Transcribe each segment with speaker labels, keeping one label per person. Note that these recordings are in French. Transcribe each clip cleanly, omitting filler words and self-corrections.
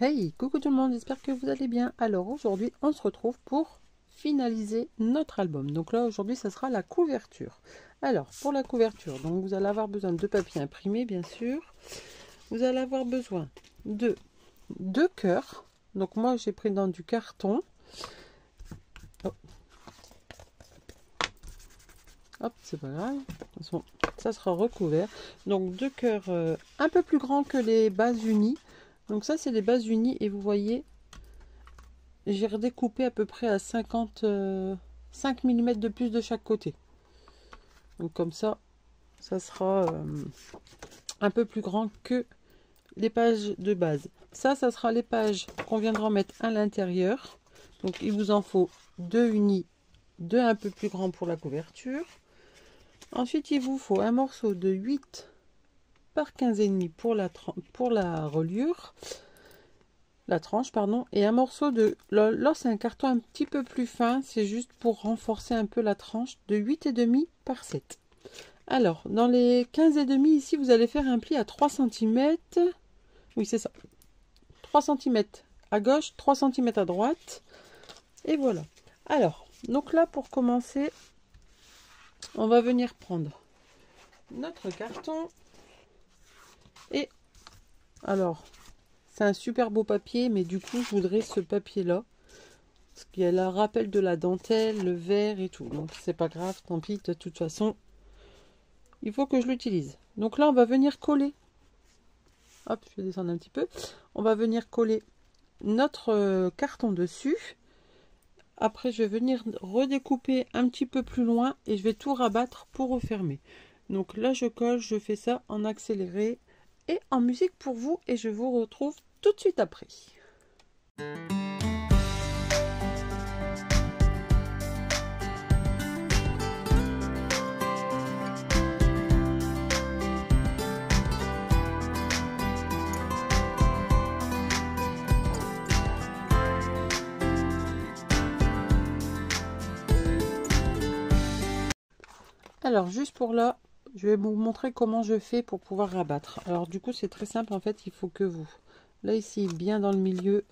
Speaker 1: Hey, coucou tout le monde, j'espère que vous allez bien. Alors aujourd'hui, on se retrouve pour finaliser notre album. Donc là, aujourd'hui, ça sera la couverture. Alors, pour la couverture, donc vous allez avoir besoin de papier imprimé, bien sûr. Vous allez avoir besoin de deux cœurs. Donc moi, j'ai pris dans du carton. Oh. Hop, c'est pas grave. De toute façon, ça sera recouvert. Donc deux cœurs un peu plus grands que les bases unies. Donc ça, c'est les bases unies et vous voyez, j'ai redécoupé à peu près à 5 mm de plus de chaque côté. Donc comme ça, ça sera un peu plus grand que les pages de base. Ça sera les pages qu'on viendra mettre à l'intérieur. Donc il vous en faut deux unis, deux un peu plus grands pour la couverture. Ensuite, il vous faut un morceau de 8 par 15,5 pour la reliure. La tranche, pardon, et un morceau de... Là, c'est un carton un petit peu plus fin, c'est juste pour renforcer un peu la tranche, de 8,5 par 7. Alors, dans les 15,5 ici, vous allez faire un pli à 3 cm. Oui, c'est ça. 3 cm à gauche, 3 cm à droite. Et voilà. Alors, donc là, pour commencer, on va venir prendre notre carton. Et alors... c'est un super beau papier, mais du coup, je voudrais ce papier-là. Parce qu'il y a le rappel de la dentelle, le vert et tout. Donc, c'est pas grave, tant pis, de toute façon, il faut que je l'utilise. Donc là, on va venir coller. Hop, je vais descendre un petit peu. On va venir coller notre carton dessus. Après, je vais venir redécouper un petit peu plus loin et je vais tout rabattre pour refermer. Donc là, je colle, je fais ça en accéléré et en musique pour vous et je vous retrouve tout de suite après. Alors juste pour là, je vais vous montrer comment je fais pour pouvoir rabattre. Alors du coup c'est très simple en fait, il faut que vous, là ici bien dans le milieu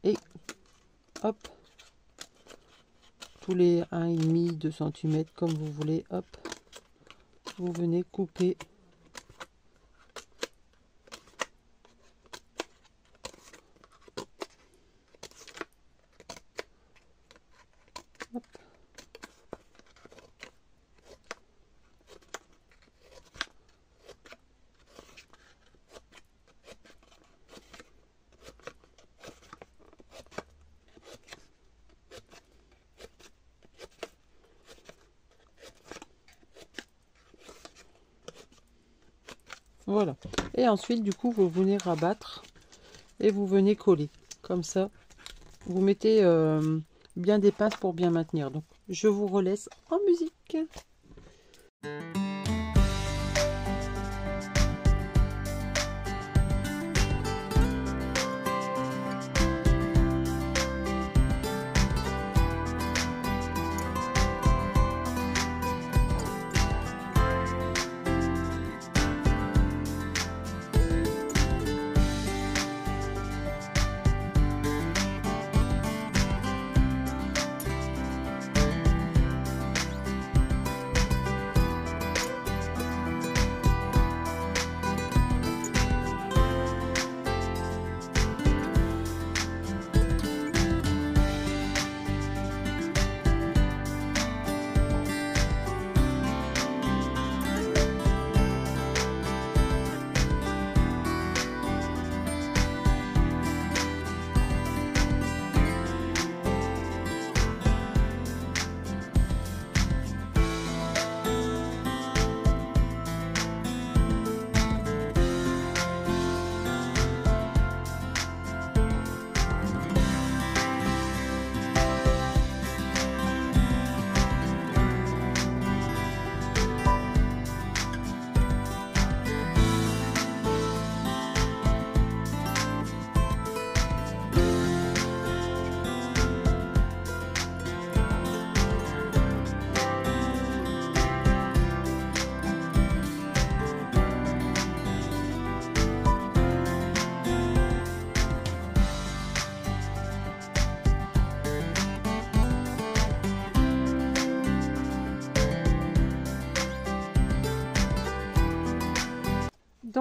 Speaker 1: et hop, tous les 1,5, 2 cm comme vous voulez, hop, vous venez couper. Hop. Voilà. Et ensuite, du coup, vous venez rabattre et vous venez coller. Comme ça, vous mettez bien des pinces pour bien maintenir. Donc, je vous relaisse en musique.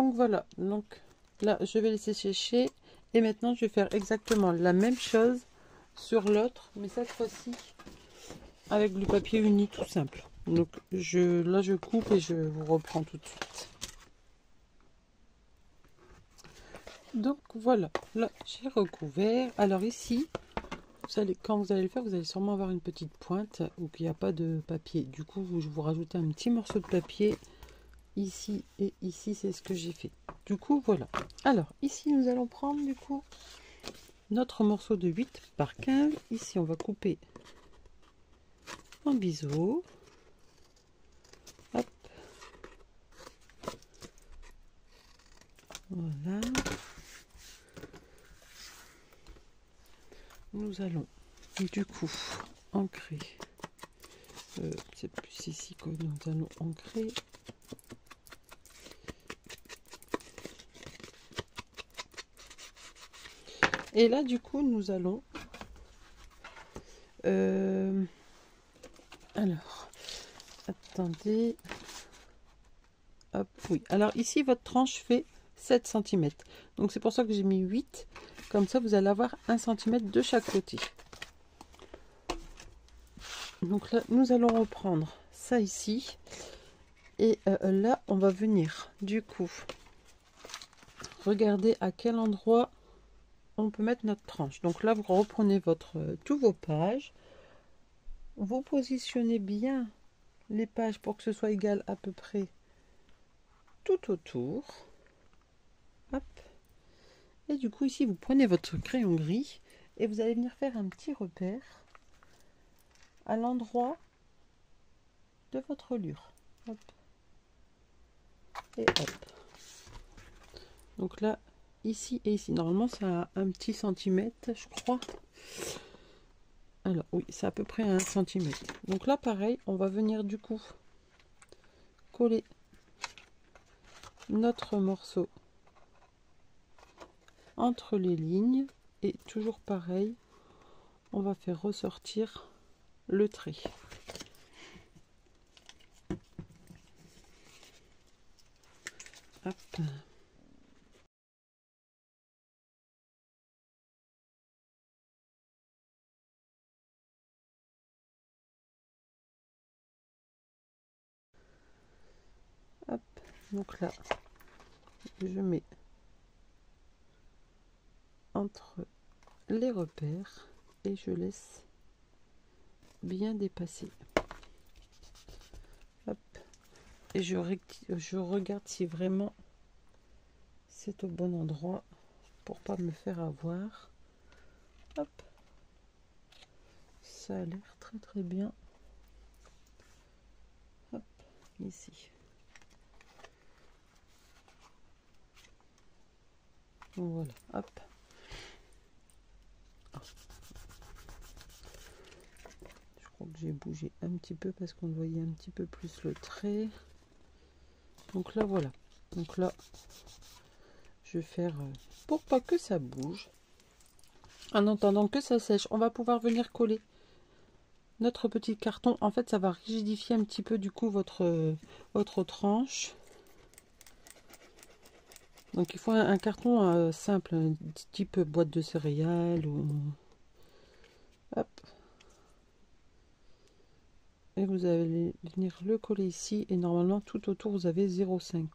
Speaker 1: Donc voilà, donc là je vais laisser sécher et maintenant je vais faire exactement la même chose sur l'autre, mais cette fois-ci avec du papier uni tout simple. Donc là je coupe et je vous reprends tout de suite. Donc voilà, là j'ai recouvert. Alors ici, quand vous allez le faire, vous allez sûrement avoir une petite pointe ou qu'il n'y a pas de papier. Du coup, je vous rajoute un petit morceau de papier ici et ici, c'est ce que j'ai fait. Du coup, voilà. Alors ici, nous allons prendre du coup notre morceau de 8 par 15. Ici, on va couper en biseau. Hop. Voilà. Nous allons du coup ancrer. C'est plus ici que nous allons ancrer. Et là, du coup, nous allons... alors, attendez. Hop, oui. Alors ici, votre tranche fait 7 cm. Donc c'est pour ça que j'ai mis 8. Comme ça, vous allez avoir 1 cm de chaque côté. Donc là, nous allons reprendre ça ici. Et là, on va venir, du coup, regarder à quel endroit on peut mettre notre tranche. Donc là, vous reprenez tous vos pages. Vous positionnez bien les pages pour que ce soit égal à peu près tout autour. Hop. Et du coup, ici, vous prenez votre crayon gris et vous allez venir faire un petit repère à l'endroit de votre lure. Hop. Et hop. Donc là, ici et ici, normalement, ça a un petit centimètre, je crois. Alors, oui, c'est à peu près 1 centimètre. Donc là, pareil, on va venir du coup coller notre morceau entre les lignes. Et toujours pareil, on va faire ressortir le trait. Hop. Hop. Donc là, je mets entre les repères et je laisse bien dépasser. Hop. Et je regarde si vraiment c'est au bon endroit pour pas me faire avoir. Hop. Ça a l'air très très bien. Hop, ici. Voilà, hop. Je crois que j'ai bougé un petit peu parce qu'on voyait un petit peu plus le trait. Donc là, voilà. Donc là, je vais faire pour pas que ça bouge. En attendant que ça sèche, on va pouvoir venir coller notre petit carton. En fait, ça va rigidifier un petit peu du coup votre tranche. Donc il faut un carton simple, type boîte de céréales ou... Hop. Et vous allez venir le coller ici et normalement tout autour vous avez 0,5.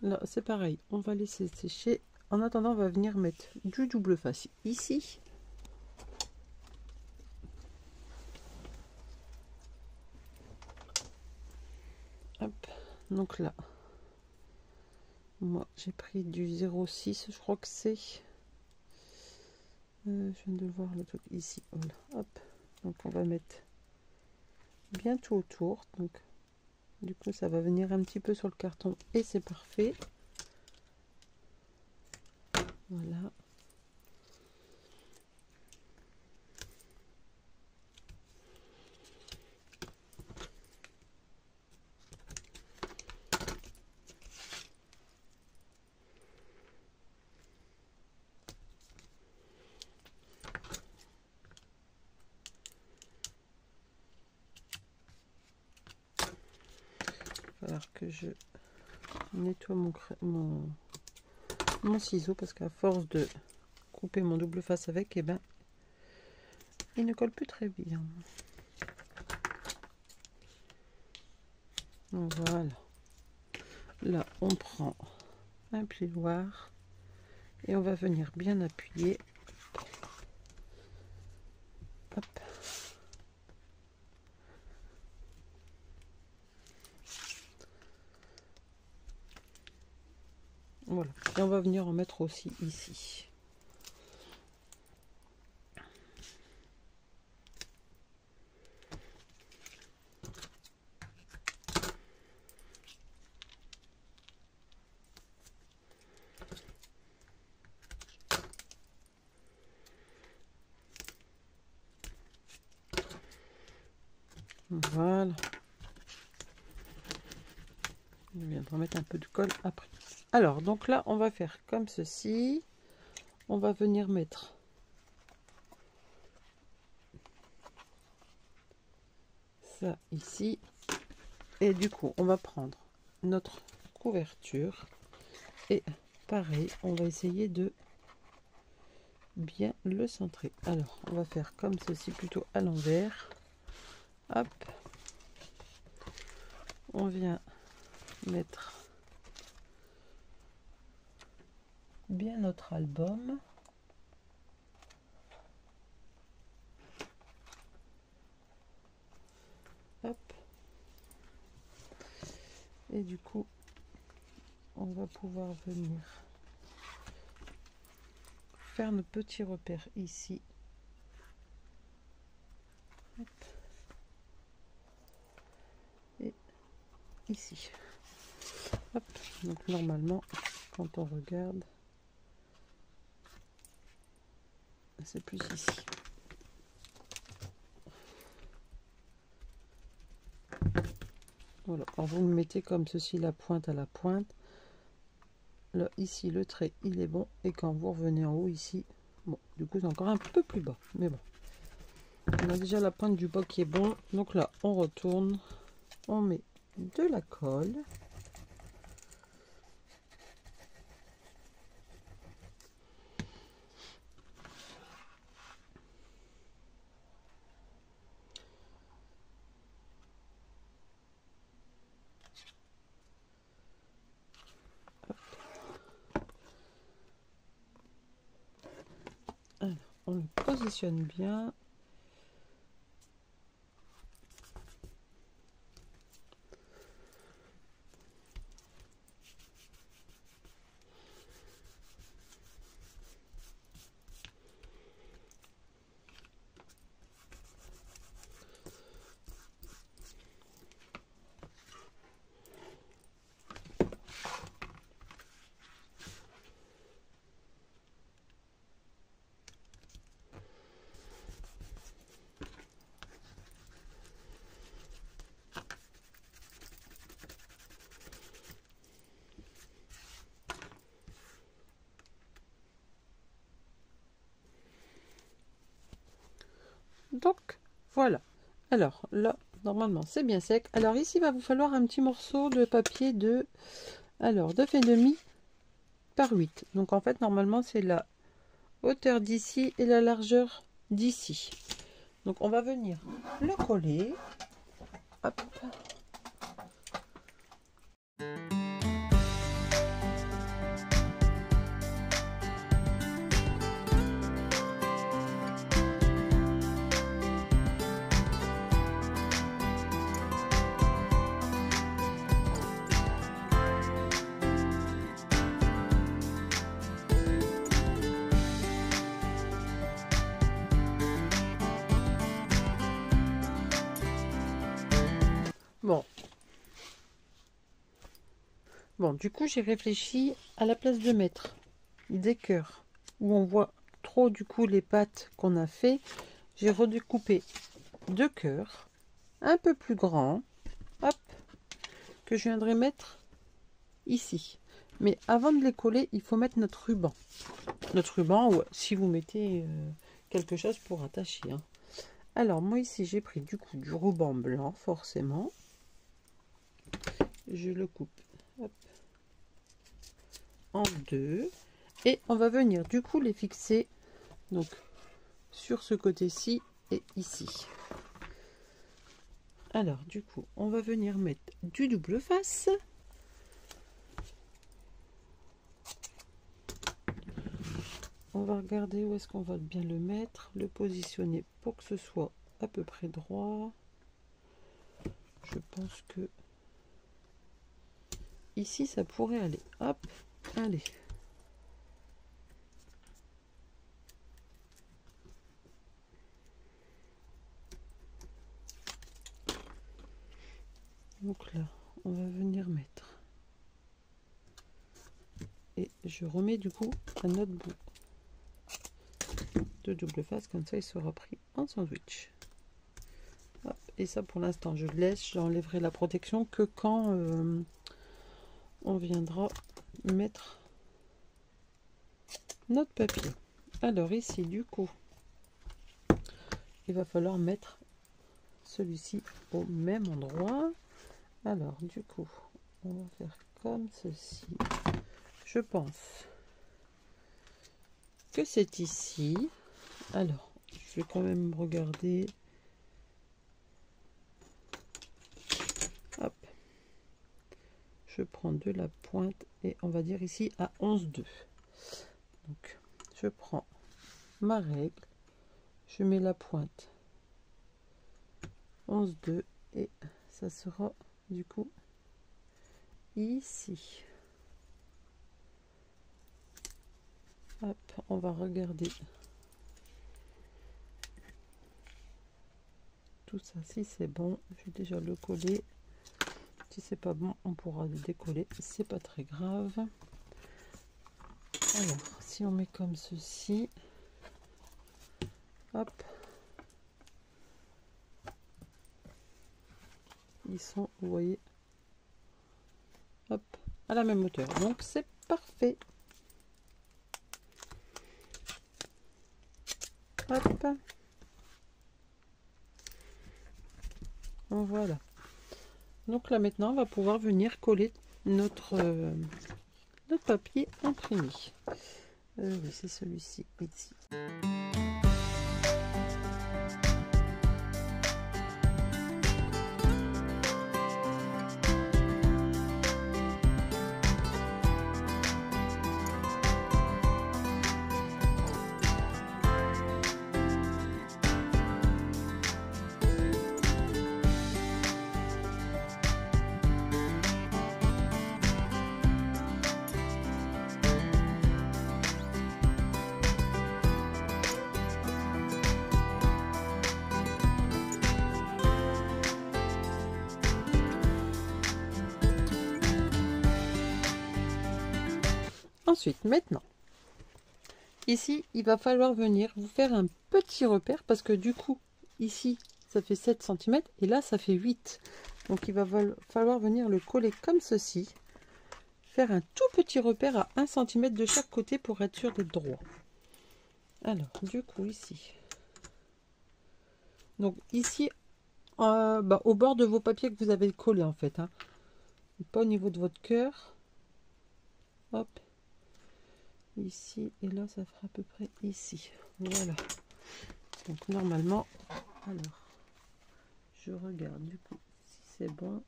Speaker 1: Là c'est pareil, on va laisser sécher. En attendant, on va venir mettre du double face ici. Hop, donc là, moi j'ai pris du 0,6, je crois que c'est... je viens de voir le truc ici. Voilà, hop. Donc on va mettre bien tout autour. Donc du coup ça va venir un petit peu sur le carton et c'est parfait. Voilà. falloir que je nettoie mon ciseau, parce qu'à force de couper mon double face avec, et ben il ne colle plus très bien. Donc voilà, là on prend un plioir et on va venir bien appuyer. Hop. Voilà, et on va venir en mettre aussi ici. Voilà. Je viendrai mettre un peu de colle après. Alors, donc là, on va faire comme ceci. On va venir mettre ça ici. Et du coup, on va prendre notre couverture. Et pareil, on va essayer de bien le centrer. Alors, on va faire comme ceci, plutôt à l'envers. Hop. On vient mettre bien notre album. Hop. Et du coup, on va pouvoir venir faire nos petits repères ici. Hop. Et ici. Hop. Donc normalement, quand on regarde, c'est plus ici. Voilà, quand vous me mettez comme ceci, la pointe à la pointe, là ici le trait il est bon, et quand vous revenez en haut ici, bon du coup c'est encore un peu plus bas, mais bon, on a déjà la pointe du bas qui est bon. Donc là on retourne, on met de la colle. Alors, on le positionne bien. Donc voilà, alors là normalement c'est bien sec. Alors ici il va vous falloir un petit morceau de papier de 2,5 par 8. Donc en fait normalement c'est la hauteur d'ici et la largeur d'ici. Donc on va venir le coller. Hop. Bon, du coup, j'ai réfléchi à la place de mettre des cœurs où on voit trop du coup les pattes qu'on a fait. J'ai redécoupé 2 cœurs un peu plus grands, hop, que je viendrai mettre ici. Mais avant de les coller, il faut mettre notre ruban. Notre ruban, ou si vous mettez quelque chose pour attacher. Hein. Alors, moi ici, j'ai pris du coup du ruban blanc, forcément. je le coupe, hop, en deux, et on va venir du coup les fixer donc sur ce côté-ci et ici. Alors du coup on va venir mettre du double face. On va regarder où est-ce qu'on va bien le mettre, le positionner pour que ce soit à peu près droit. Je pense que ici ça pourrait aller. Hop, allez. Donc là, on va venir mettre. Et je remets du coup un autre bout de double face, comme ça il sera pris en sandwich. Hop, et ça pour l'instant je laisse, j'enlèverai la protection que quand on viendra mettre notre papier. Alors ici du coup il va falloir mettre celui-ci au même endroit. Alors du coup on va faire comme ceci. Je pense que c'est ici. Alors je vais quand même regarder. Hop, je prends de la pointe et on va dire ici à 11,2. Donc je prends ma règle, je mets la pointe 11,2 et ça sera du coup ici. Hop, on va regarder tout ça, si c'est bon. Je vais déjà le coller. Si c'est pas bon, on pourra le décoller, c'est pas très grave. Alors si on met comme ceci, hop, ils sont, vous voyez, hop, à la même hauteur, donc c'est parfait. Hop, voilà. Donc là maintenant on va pouvoir venir coller notre papier imprimé. Oui, c'est celui-ci ici. Ensuite, maintenant, ici, il va falloir venir vous faire un petit repère parce que du coup, ici, ça fait 7 cm et là, ça fait 8. Donc, il va falloir venir le coller comme ceci. Faire un tout petit repère à 1 cm de chaque côté pour être sûr d'être droit. Alors, du coup, ici. Donc, ici, au bord de vos papiers que vous avez collés, en fait. Hein. Pas au niveau de votre cœur. Hop. Ici et là ça fera à peu près ici, voilà. Donc normalement, alors je regarde du coup si c'est bon.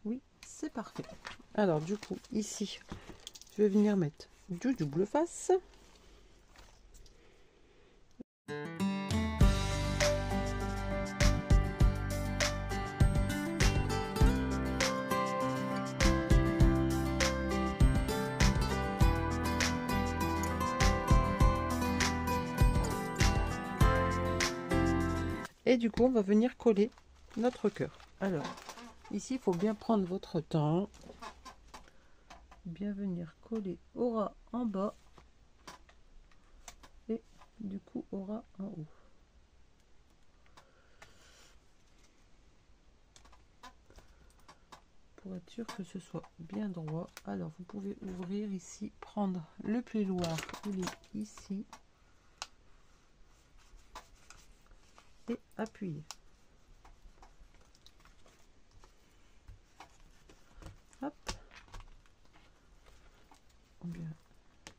Speaker 1: Oui, c'est parfait. Alors du coup ici je vais venir mettre du double face. Et du coup, on va venir coller notre cœur. Alors, ici, il faut bien prendre votre temps. Bien venir coller au ras en bas. Et du coup, au ras en haut. Pour être sûr que ce soit bien droit. Alors, vous pouvez ouvrir ici, prendre le plioir, il est ici. Et appuyer.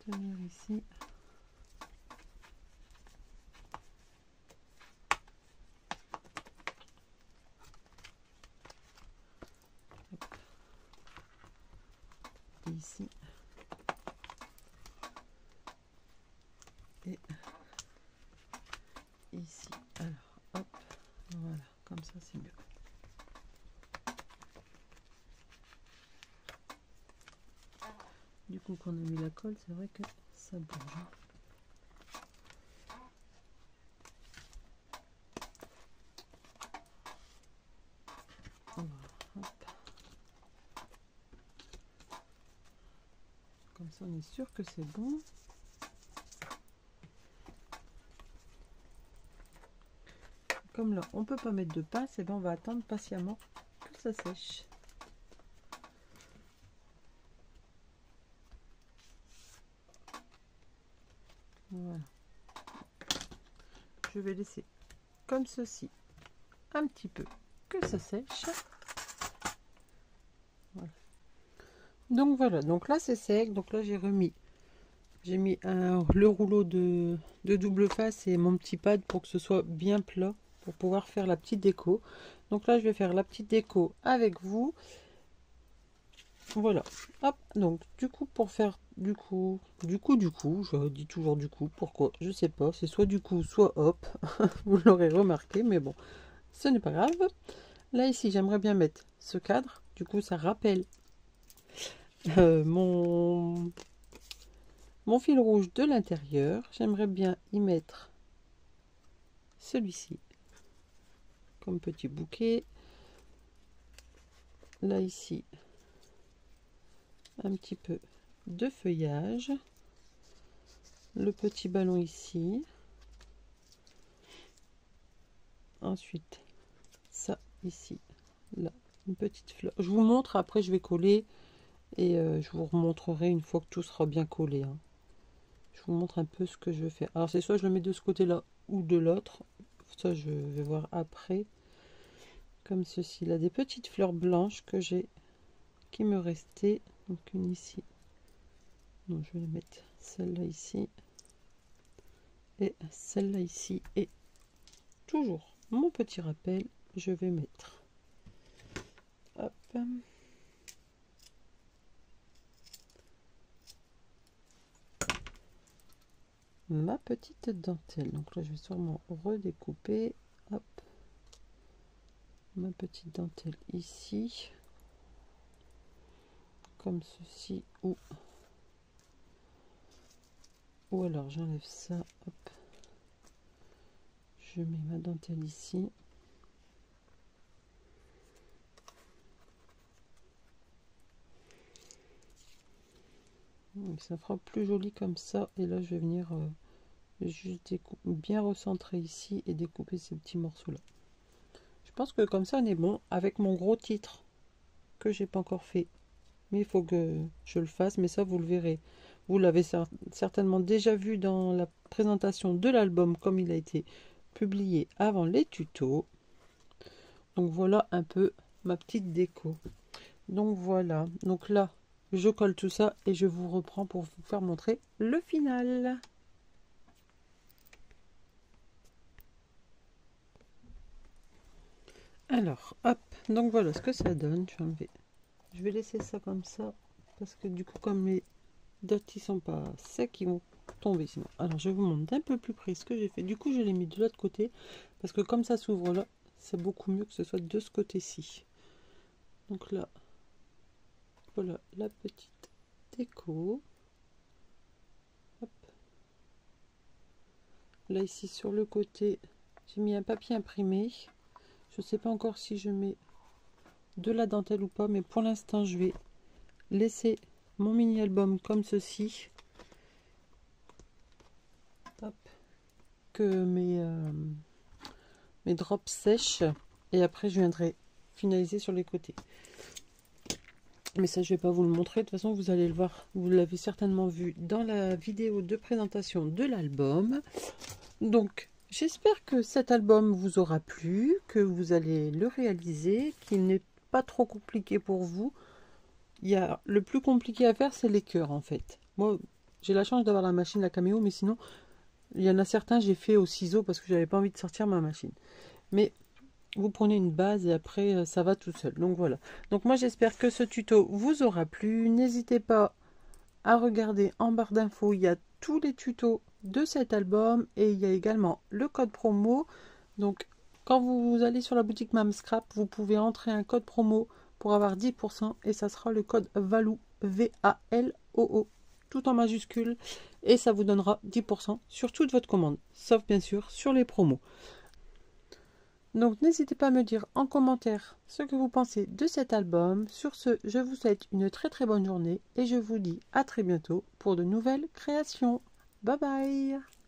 Speaker 1: tenir ici. Ici et ici. Alors hop, voilà, comme ça c'est mieux. Du coup qu'on a mis la colle, c'est vrai que ça bouge. Voilà, hop. Comme ça on est sûr que c'est bon. Comme là on peut pas mettre de pince, et bien on va attendre patiemment que ça sèche. Voilà. Je vais laisser comme ceci un petit peu que ça sèche. Voilà. Donc voilà, donc là c'est sec, donc là j'ai mis le rouleau de double face et mon petit pad pour que ce soit bien plat pour pouvoir faire la petite déco. Donc là je vais faire la petite déco avec vous. Voilà, hop, donc du coup pour faire du coup, je dis toujours du coup, pourquoi, je sais pas, c'est soit du coup, soit hop, vous l'aurez remarqué, mais bon, ce n'est pas grave. Là ici, j'aimerais bien mettre ce cadre, du coup ça rappelle mon fil rouge de l'intérieur. J'aimerais bien y mettre celui-ci, comme petit bouquet. Là ici, un petit peu de feuillage, le petit ballon ici, ensuite ça ici, là une petite fleur. Je vous montre, après je vais coller et je vous remontrerai une fois que tout sera bien collé, hein. Je vous montre un peu ce que je vais faire. Alors c'est soit je le mets de ce côté là ou de l'autre, ça je vais voir après. Comme ceci, là des petites fleurs blanches que j'ai qui me restaient, donc une ici. Non, je vais les mettre celle-là ici et celle-là ici, et toujours mon petit rappel, je vais mettre hop, ma petite dentelle. Donc là je vais sûrement redécouper, hop, ma petite dentelle ici comme ceci, ou alors j'enlève ça, hop, je mets ma dentelle ici. Ça fera plus joli comme ça, et là je vais venir juste bien recentrer ici et découper ces petits morceaux là. Je pense que comme ça on est bon avec mon gros titre que j'ai pas encore fait, mais il faut que je le fasse, mais ça vous le verrez, vous l'avez certainement déjà vu dans la présentation de l'album comme il a été publié avant les tutos. Donc voilà un peu ma petite déco. Donc voilà, donc là je colle tout ça et je vous reprends pour vous faire montrer le final. Alors hop, donc voilà ce que ça donne. Je vais laisser ça comme ça parce que du coup comme les dots ils sont pas secs, ils vont tomber sinon. Alors je vous montre d'un peu plus près ce que j'ai fait. Du coup je l'ai mis de l'autre côté parce que comme ça s'ouvre là, c'est beaucoup mieux que ce soit de ce côté-ci. Donc là voilà la petite déco. Hop. Là ici sur le côté j'ai mis un papier imprimé. Je sais pas encore si je mets de la dentelle ou pas, mais pour l'instant je vais laisser mon mini album comme ceci. Hop. Que mes drops sèchent et après je viendrai finaliser sur les côtés. Mais ça je vais pas vous le montrer, de toute façon vous allez le voir, vous l'avez certainement vu dans la vidéo de présentation de l'album. Donc j'espère que cet album vous aura plu, que vous allez le réaliser, qu'il n'est pas trop compliqué pour vous. Le plus compliqué à faire c'est les cœurs en fait. Moi J'ai la chance d'avoir la machine, la Cameo, mais sinon, il y en a certains, j'ai fait au ciseau parce que j'avais pas envie de sortir ma machine. Mais vous prenez une base et après, ça va tout seul. Donc voilà. Donc moi, j'espère que ce tuto vous aura plu. N'hésitez pas à regarder en barre d'infos. Il y a tous les tutos de cet album et il y a également le code promo. Donc, quand vous allez sur la boutique Mamscrap, vous pouvez entrer un code promo pour avoir 10% et ça sera le code VALOO, V-A-L-O-O, tout en majuscule, et ça vous donnera 10% sur toute votre commande, sauf bien sûr sur les promos. Donc n'hésitez pas à me dire en commentaire ce que vous pensez de cet album. Sur ce, je vous souhaite une très bonne journée et je vous dis à très bientôt pour de nouvelles créations. Bye bye!